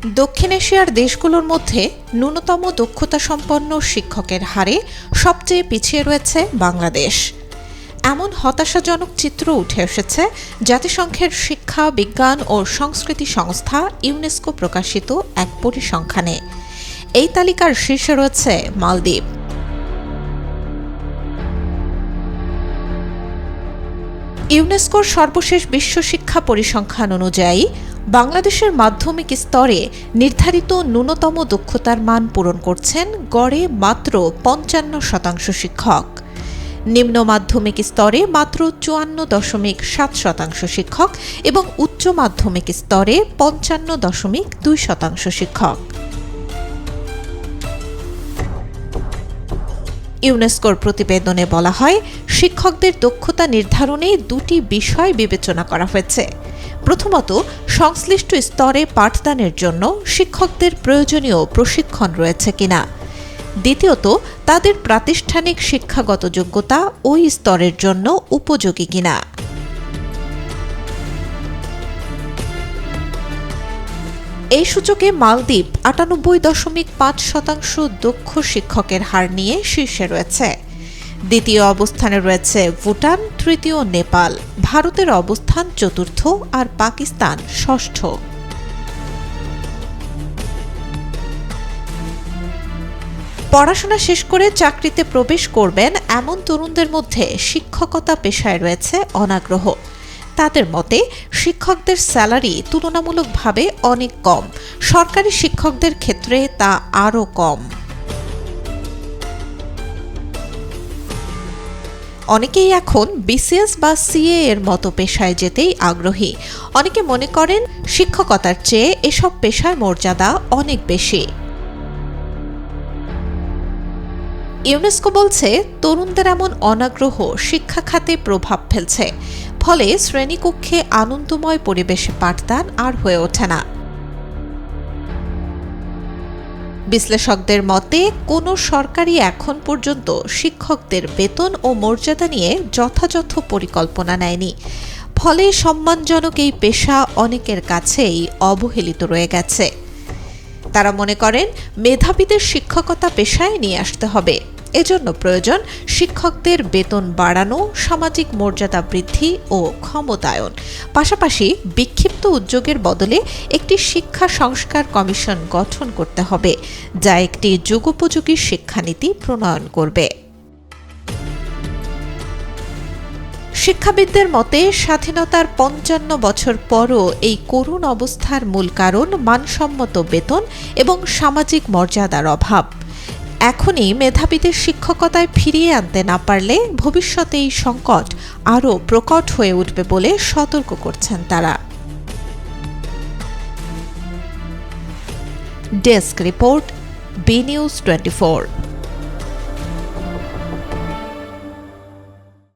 দক্ষিণ এশিয়ার দেশগুলোর মধ্যে ন্যূনতম দক্ষতা সম্পন্ন শিক্ষকের হারে সবচেয়ে পিছিয়ে রয়েছে বাংলাদেশ। এমন হতাশাজনক চিত্র উঠে এসেছে জাতিসংঘের শিক্ষা, বিজ্ঞান ও সংস্কৃতি সংস্থা ইউনেস্কো প্রকাশিত এক পরিসংখ্যানে। এই তালিকার শীর্ষে রয়েছে মালদ্বীপ। ইউনেস্কোর সর্বশেষ বিশ্ব শিক্ষা পরিসংখ্যান অনুযায়ী বাংলাদেশের মাধ্যমিক স্তরে নির্ধারিত ন্যূনতম দক্ষতার মান পূরণ করছেন গড়ে মাত্র ৫৫% শিক্ষক। নিম্ন মাধ্যমিক স্তরে মাত্র ৫৪.৭% শিক্ষক এবং উচ্চ মাধ্যমিক স্তরে ৫৫.২% শিক্ষক। ইউনেস্কোর প্রতিবেদনে বলা হয়, শিক্ষকদের দক্ষতা নির্ধারণে দুটি বিষয় বিবেচনা করা হয়েছে। প্রথমত, সংশ্লিষ্ট স্তরে পাঠদানের জন্য শিক্ষকদের প্রয়োজনীয় প্রশিক্ষণ রয়েছে কিনা। দ্বিতীয়ত, তাদের প্রাতিষ্ঠানিক শিক্ষাগত যোগ্যতা ওই স্তরের জন্য উপযোগী কিনা। এই সূচকে মালদ্বীপ ৯৮.৫% দক্ষ শিক্ষকের হার নিয়ে শীর্ষে রয়েছে। দ্বিতীয় অবস্থানে রয়েছে ভুটান, তৃতীয় নেপাল, ভারতের অবস্থান চতুর্থ আর পাকিস্তান ষষ্ঠ। পড়াশোনা শেষ করে চাকরিতে প্রবেশ করবেন এমন তরুণদের মধ্যে শিক্ষকতা পেশায় রয়েছে অনাগ্রহ। তাদের মতে, শিক্ষকদের স্যালারি তুলনামূলকভাবে অনেক কম, সরকারি শিক্ষকদের ক্ষেত্রে তা আরও কম। অনেকেই এখন বিসিএস বা সিএ এর মতো পেশায় যেতেই আগ্রহী। অনেকে মনে করেন শিক্ষকতার চেয়ে এসব পেশার মর্যাদা অনেক বেশি। ইউনেস্কো বলছে, তরুণদের এমন অনাগ্রহ শিক্ষা খাতে প্রভাব ফেলছে, ফলে শ্রেণীকক্ষে আনন্দময় পরিবেশে পাঠদান আর হয়ে ওঠে না। বিশ্লেষকদের মতে, কোনো সরকারই এখন পর্যন্ত শিক্ষকদের বেতন ও মর্যাদা নিয়ে যথাযথ পরিকল্পনা নেয়নি। ফলে সম্মানজনক এই পেশা অনেকের কাছেই অবহেলিত রয়ে গেছে। তারা মনে করেন, মেধাবীদের শিক্ষকতা পেশায় নিয়ে আসতে হবে। এজন্য প্রয়োজন শিক্ষকদের বেতন বাড়ানো, সামাজিক মর্যাদা বৃদ্ধি ও ক্ষমতায়ন। পাশাপাশি বিক্ষিপ্ত উদ্যোগের বদলে একটি শিক্ষা সংস্কার কমিশন গঠন করতে হবে, যা একটি যুগোপযোগী শিক্ষানীতি প্রণয়ন করবে। শিক্ষাবিদদের মতে, স্বাধীনতার ৫৫ বছর পরও এই করুণ অবস্থার মূল কারণ মানসম্মত বেতন এবং সামাজিক মর্যাদার অভাব। এখনই মেধাবীদের শিক্ষকতায় ফিরিয়ে আনতে না পারলে ভবিষ্যতে এই সংকট আরও প্রকট হয়ে উঠবে বলে সতর্ক করছেন তারা। Desk report, B news 24।